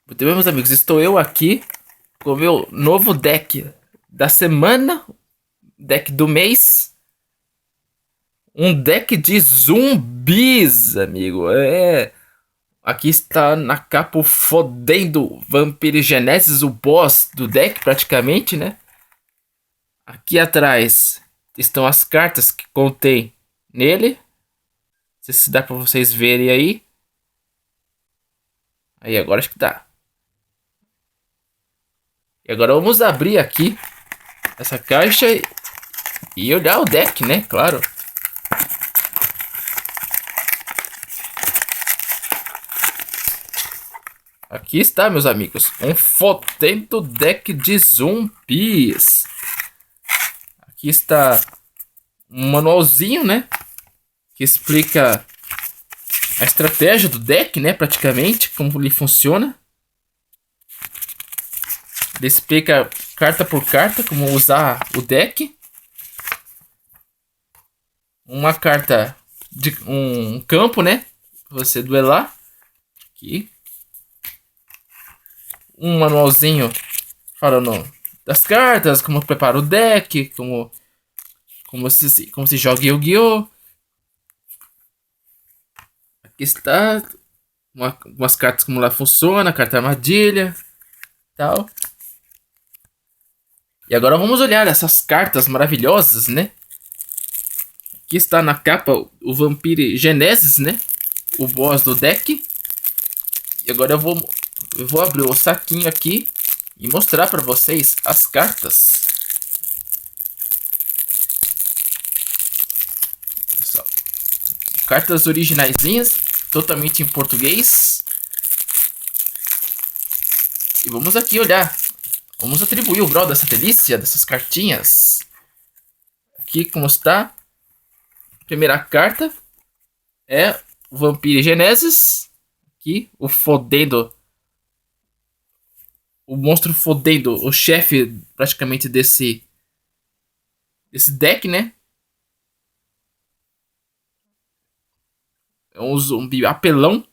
Muito bem, meus amigos, estou eu aqui com o meu novo deck da semana, deck do mês, um deck de zumbis, amigo. Aqui está na capa o fodendo Vampirigenesis, o boss do deck praticamente, né? Aqui atrás estão as cartas que contém nele. Não sei se dá para vocês verem aí. Aí, agora acho que dá. E agora vamos abrir aqui essa caixa e olhar o deck, né? Claro. Aqui está, meus amigos, um fodendo deck de zumbis. Aqui está um manualzinho, né? Que explica a estratégia do deck, né? Praticamente, como ele funciona. Ele explica carta por carta como usar o deck. Uma carta de um campo, né? Pra você duelar. Aqui. Um manualzinho falando das cartas, como prepara o deck, como se joga Yu-Gi-Oh! Aqui está umas cartas como ela funciona, carta armadilha, tal. E agora vamos olhar essas cartas maravilhosas, né? Aqui está na capa o Vampire Genesis, né? O boss do deck. E agora eu vou abrir o saquinho aqui e mostrar para vocês as cartas. Olha só. Cartas originaisinhas, totalmente em português. E vamos aqui olhar. Vamos atribuir o grau dessa delícia, dessas cartinhas. Aqui como está. Primeira carta é o Vampire Genesis. Aqui, o fodendo. O monstro fodendo, o chefe praticamente desse deck, né? É um zumbi apelão.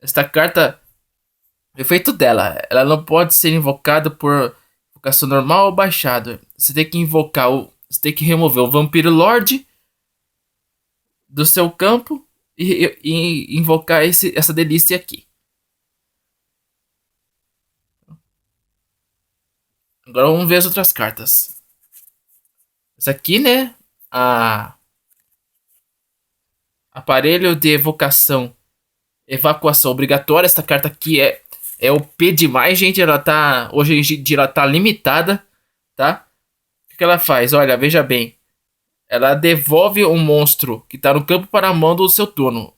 Esta carta, o efeito dela, ela não pode ser invocada por invocação normal ou baixado. Você tem que invocar você tem que remover o Vampiro Lord do seu campo e invocar essa delícia aqui. Agora vamos ver as outras cartas. Essa aqui, né? Aparelho de evacuação obrigatória. Essa carta aqui é OP demais, gente. Ela tá, hoje em dia ela tá limitada, tá? O que ela faz? Olha, veja bem. Ela devolve um monstro que tá no campo para a mão do seu turno.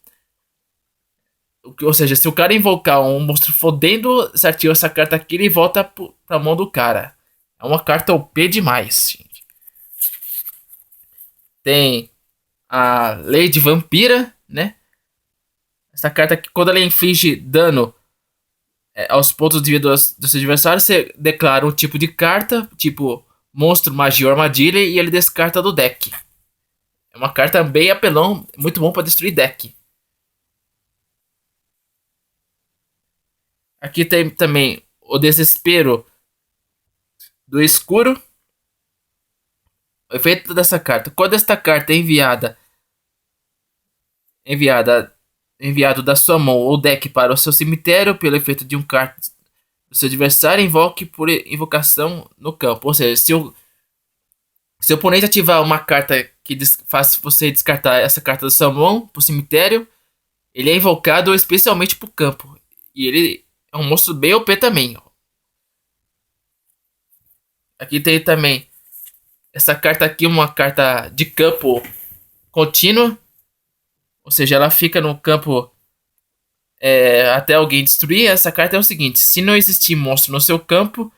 Ou seja, se o cara invocar um monstro fodendo, você ativa essa carta aqui, ele volta pra mão do cara. É uma carta OP demais, gente. Tem a Lady Vampira, né? Essa carta aqui, quando ela inflige dano aos pontos de vida do seu adversário, você declara um tipo de carta, tipo monstro, magia ou armadilha, e ele descarta do deck. É uma carta bem apelão, muito bom para destruir deck. Aqui tem também o desespero do escuro. O efeito dessa carta. Quando esta carta é enviado da sua mão ou deck para o seu cemitério pelo efeito de um carta do seu adversário, invoque por invocação no campo. Ou seja, se o oponente ativar uma carta que faz você descartar essa carta da sua mão para o cemitério, ele é invocado especialmente para o campo. E ele é um monstro bem OP também. Aqui tem também essa carta aqui, uma carta de campo contínua. Ou seja, ela fica no campo até alguém destruir. Essa carta é o seguinte: se não existir monstro no seu campo,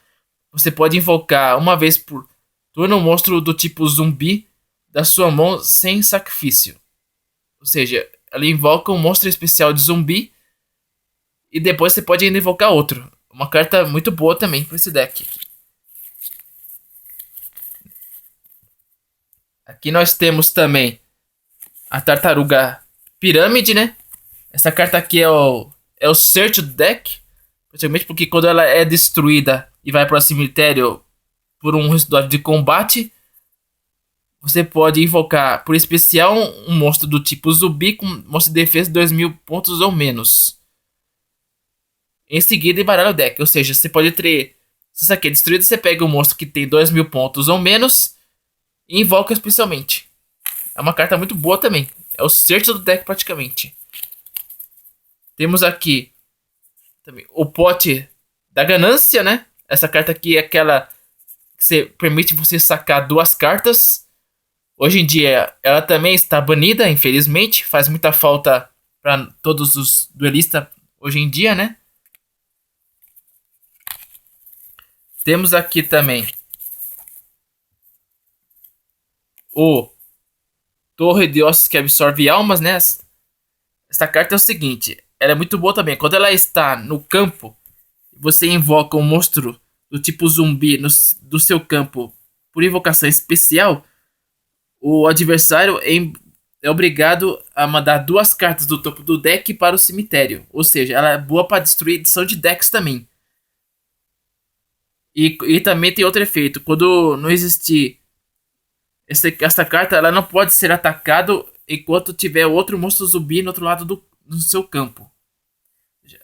você pode invocar uma vez por turno um monstro do tipo zumbi da sua mão sem sacrifício. Ou seja, ela invoca um monstro especial de zumbi e depois você pode ainda invocar outro. Uma carta muito boa também para esse deck. Aqui nós temos também a Tartaruga Pirâmide, né? Essa carta aqui é o Search do deck. Principalmente porque quando ela é destruída e vai para o cemitério por um resultado de combate, você pode invocar, por especial, um monstro do tipo zumbi com monstro de defesa de 2000 pontos ou menos. Em seguida, embaralha o deck. Ou seja, você pode ter. Se isso aqui é destruído, você pega um monstro que tem 2000 pontos ou menos e invoca especialmente. É uma carta muito boa também. É o search do deck praticamente. Temos aqui também o pote da ganância, né? Essa carta aqui é aquela que permite você sacar duas cartas. Hoje em dia ela também está banida, infelizmente. Faz muita falta para todos os duelistas hoje em dia, né? Temos aqui também o Torre de Ossos que absorve almas, né? Essa carta é o seguinte, ela é muito boa também. Quando ela está no campo, você invoca um monstro do tipo zumbi do seu campo por invocação especial, o adversário é obrigado a mandar duas cartas do topo do deck para o cemitério. Ou seja, ela é boa para destruir edição de decks também. E também tem outro efeito. Quando não existir essa carta, ela não pode ser atacado enquanto tiver outro monstro zumbi no outro lado do seu campo.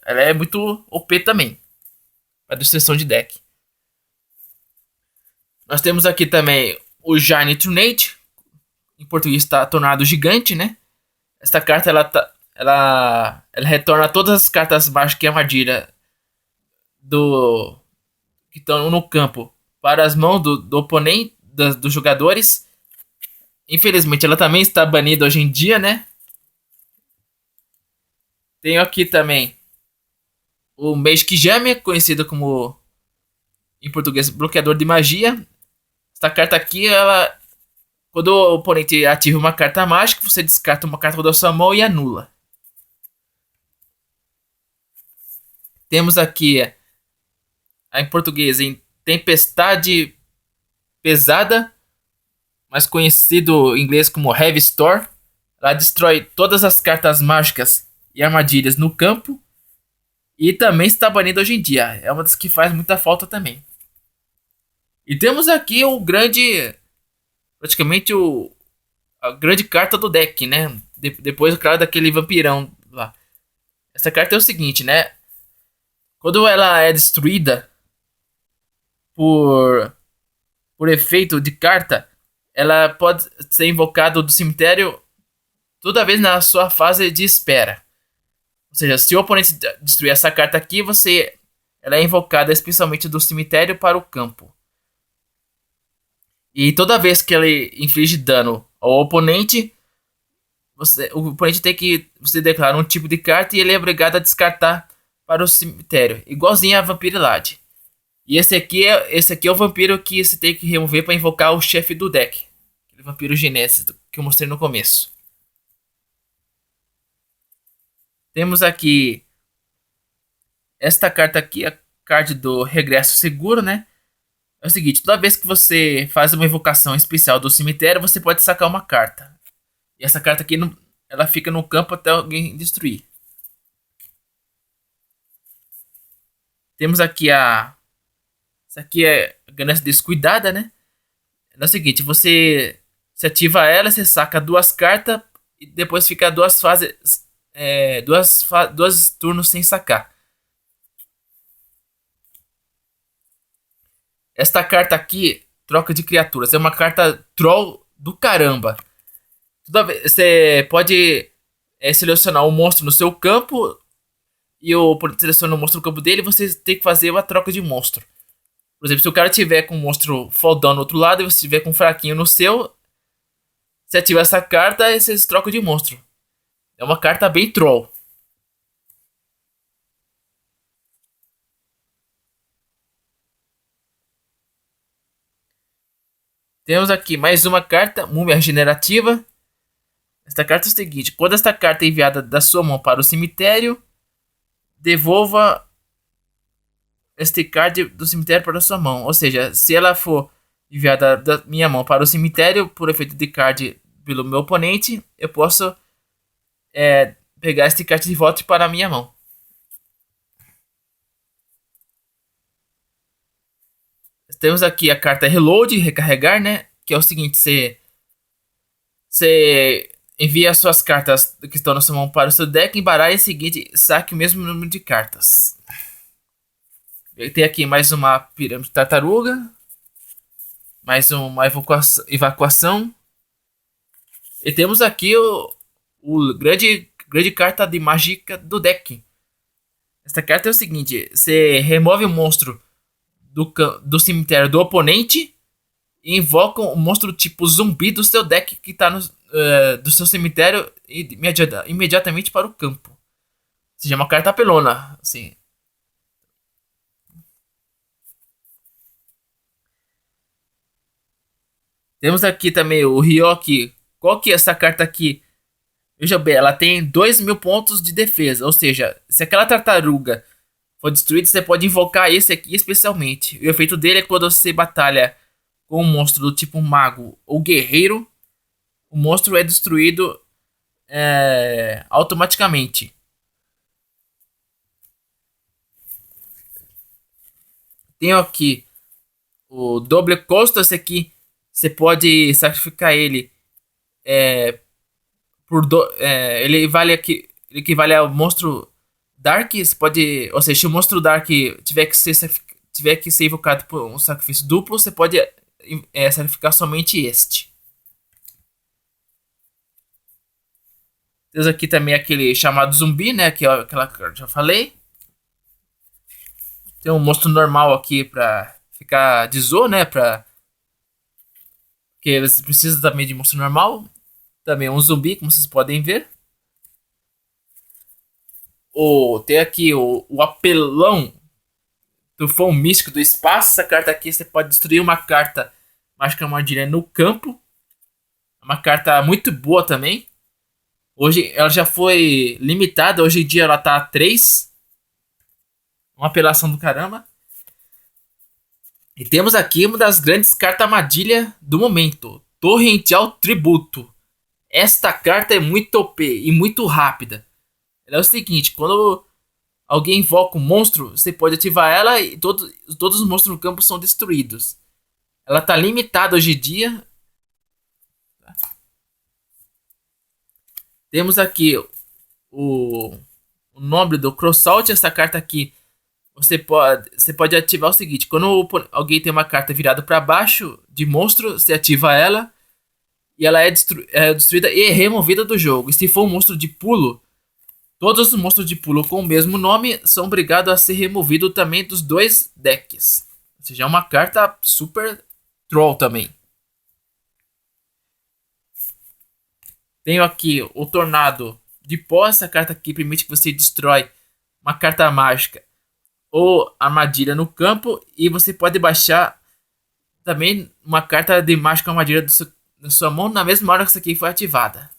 Ela é muito OP também. Para destruição de deck. Nós temos aqui também o Giant Trinate. Em português está tornado gigante, né? Essa carta ela retorna todas as cartas mágicas e armadilha do que estão no campo para as mãos do oponente, dos jogadores. Infelizmente, ela também está banida hoje em dia, né? Tenho aqui também o Magic Jam, conhecido como em português bloqueador de magia. Essa carta aqui, ela quando o oponente ativa uma carta mágica, você descarta uma carta da sua mão e anula. Temos aqui em português em Tempestade Pesada, mais conhecido em inglês como Heavy Storm. Ela destrói todas as cartas mágicas e armadilhas no campo. E também está banida hoje em dia. É uma das que faz muita falta também. E temos aqui o grande. Praticamente a grande carta do deck, né? Depois, claro, daquele vampirão lá. Essa carta é o seguinte, né? Quando ela é destruída por, por efeito de carta, ela pode ser invocada do cemitério toda vez na sua fase de espera. Ou seja, se o oponente destruir essa carta aqui, ela é invocada especialmente do cemitério para o campo. E toda vez que ele inflige dano ao oponente, o oponente tem que você declara um tipo de carta e ele é obrigado a descartar para o cemitério, igualzinho a Vampirilade. E esse aqui é o vampiro que você tem que remover para invocar o chefe do deck. Aquele vampiro Genésio que eu mostrei no começo. Temos aqui esta carta aqui, a card do Regresso Seguro, né? É o seguinte, toda vez que você faz uma invocação especial do cemitério, você pode sacar uma carta. E essa carta aqui, ela fica no campo até alguém destruir. Temos aqui essa aqui é a Ganância Descuidada, né? É o seguinte, você ativa ela, você saca duas cartas e depois fica duas fases, dois turnos sem sacar. Esta carta aqui, troca de criaturas, é uma carta troll do caramba. Você pode selecionar um monstro no seu campo e o oponente seleciona o monstro no campo dele, você tem que fazer uma troca de monstro. Por exemplo, se o cara tiver com um monstro fodão no outro lado e você tiver com um fraquinho no seu, você ativa essa carta e vocês trocam de monstro. É uma carta bem troll. Temos aqui mais uma carta, Múmia Regenerativa. Esta carta é o seguinte: quando esta carta é enviada da sua mão para o cemitério, devolva este card do cemitério para a sua mão. Ou seja, se ela for enviada da minha mão para o cemitério por efeito de card pelo meu oponente, eu posso pegar este card de volta para a minha mão. Temos aqui a carta Reload, recarregar, né? Que é o seguinte, você envia suas cartas que estão na sua mão para o seu deck, embaralha e em seguinte, saque o mesmo número de cartas. Tem aqui mais uma pirâmide tartaruga. Mais uma evacuação. E temos aqui o grande carta de mágica do deck. Esta carta é o seguinte: você remove o monstro do cemitério do oponente e invoca um monstro tipo zumbi do seu deck que está do seu cemitério imediatamente para o campo. Ou seja, é uma carta apelona. Assim. Temos aqui também o Ryoki. Qual que é essa carta aqui? Veja bem, ela tem 2.000 pontos de defesa. Ou seja, se aquela tartaruga for destruída, você pode invocar esse aqui especialmente. O efeito dele é quando você batalha com um monstro do tipo mago ou guerreiro, o monstro é destruído automaticamente. Tenho aqui o Double Costo. Esse aqui você pode sacrificar ele ele vale aqui, ele equivale ao monstro Dark. Você pode, ou seja, se o monstro Dark tiver que ser invocado por um sacrifício duplo, você pode sacrificar somente este. Temos aqui também aquele chamado zumbi, né? Que é aquela que eu já falei. Tem um monstro normal aqui pra ficar de zoa, né? Porque eles precisam também de monstro normal. Também um zumbi, como vocês podem ver. Tem aqui o apelão Tufão Místico do Espaço. Essa carta aqui você pode destruir uma carta Mágica Armadilha no campo. É uma carta muito boa também. Hoje ela já foi limitada. Hoje em dia ela tá a 3. Uma apelação do caramba. E temos aqui uma das grandes cartas armadilha do momento. Torrential Tributo. Esta carta é muito OP e muito rápida. Ela é o seguinte, quando alguém invoca um monstro, você pode ativar ela e todos os monstros no campo são destruídos. Ela tá limitada hoje em dia. Temos aqui o nome do Crossout. Essa carta aqui você pode ativar o seguinte: quando alguém tem uma carta virada para baixo de monstro, você ativa ela e ela é destruída e removida do jogo. E se for um monstro de pulo, todos os monstros de pulo com o mesmo nome são obrigados a ser removidos também dos dois decks. Ou seja, é uma carta super troll também. Tenho aqui o Tornado de Pó. Essa carta aqui permite que você destrói uma carta mágica ou armadilha no campo. E você pode baixar também uma carta de mágica ou armadilha da sua mão na mesma hora que essa aqui foi ativada.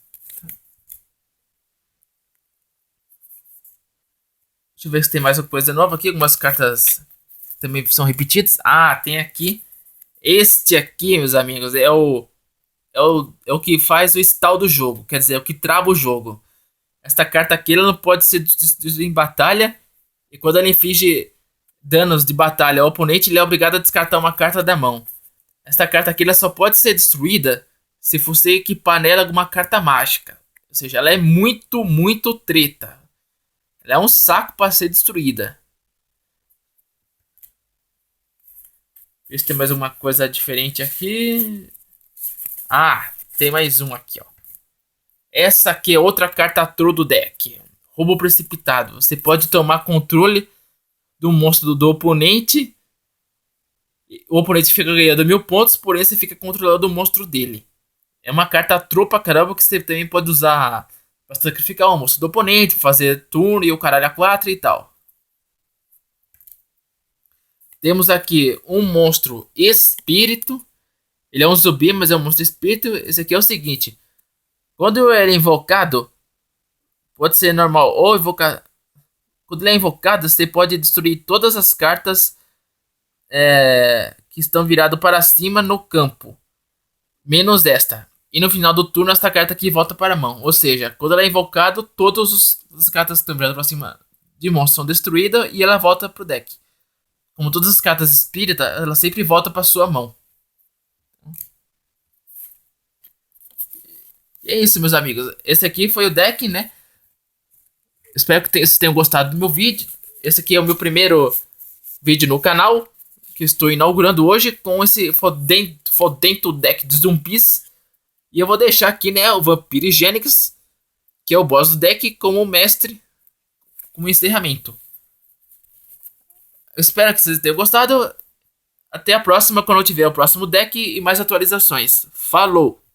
Deixa eu ver se tem mais alguma coisa nova aqui. Algumas cartas também são repetidas. Ah, tem aqui. Este aqui, meus amigos, é o que faz o stall do jogo. Quer dizer, é o que trava o jogo. Esta carta aqui ela não pode ser destruída em batalha. E quando ela inflige danos de batalha ao oponente, ele é obrigado a descartar uma carta da mão. Esta carta aqui ela só pode ser destruída se você equipar nela alguma carta mágica. Ou seja, ela é muito, muito treta. Ela é um saco para ser destruída. Ver se tem mais uma coisa diferente aqui. Ah, tem mais um aqui, ó. Essa aqui é outra carta troll do deck. Roubo Precipitado. Você pode tomar controle do monstro do oponente. O oponente fica ganhando 1.000 pontos, porém você fica controlando o monstro dele. É uma carta troll pra caramba que você também pode usar pra sacrificar o monstro do oponente, fazer turno e o caralho a 4 e tal. Temos aqui um monstro espírito. Ele é um zumbi, mas é um monstro espírito. Esse aqui é o seguinte: quando ele é invocado, pode ser normal ou invocar. Quando ele é invocado, você pode destruir todas as cartas que estão viradas para cima no campo, menos esta. E no final do turno, esta carta aqui volta para a mão. Ou seja, quando ela é invocado, todas as cartas que estão viradas para cima de monstro são destruídas e ela volta pro deck. Como todas as cartas espírita, ela sempre volta pra sua mão. E é isso, meus amigos. Esse aqui foi o deck, né? Espero que vocês tenham gostado do meu vídeo. Esse aqui é o meu primeiro vídeo no canal, que eu estou inaugurando hoje com esse fodento deck de zumbis. E eu vou deixar aqui, né, o Vampirigenics, que é o boss do deck, como mestre, como encerramento. Eu espero que vocês tenham gostado. Até a próxima, quando eu tiver o próximo deck e mais atualizações. Falou!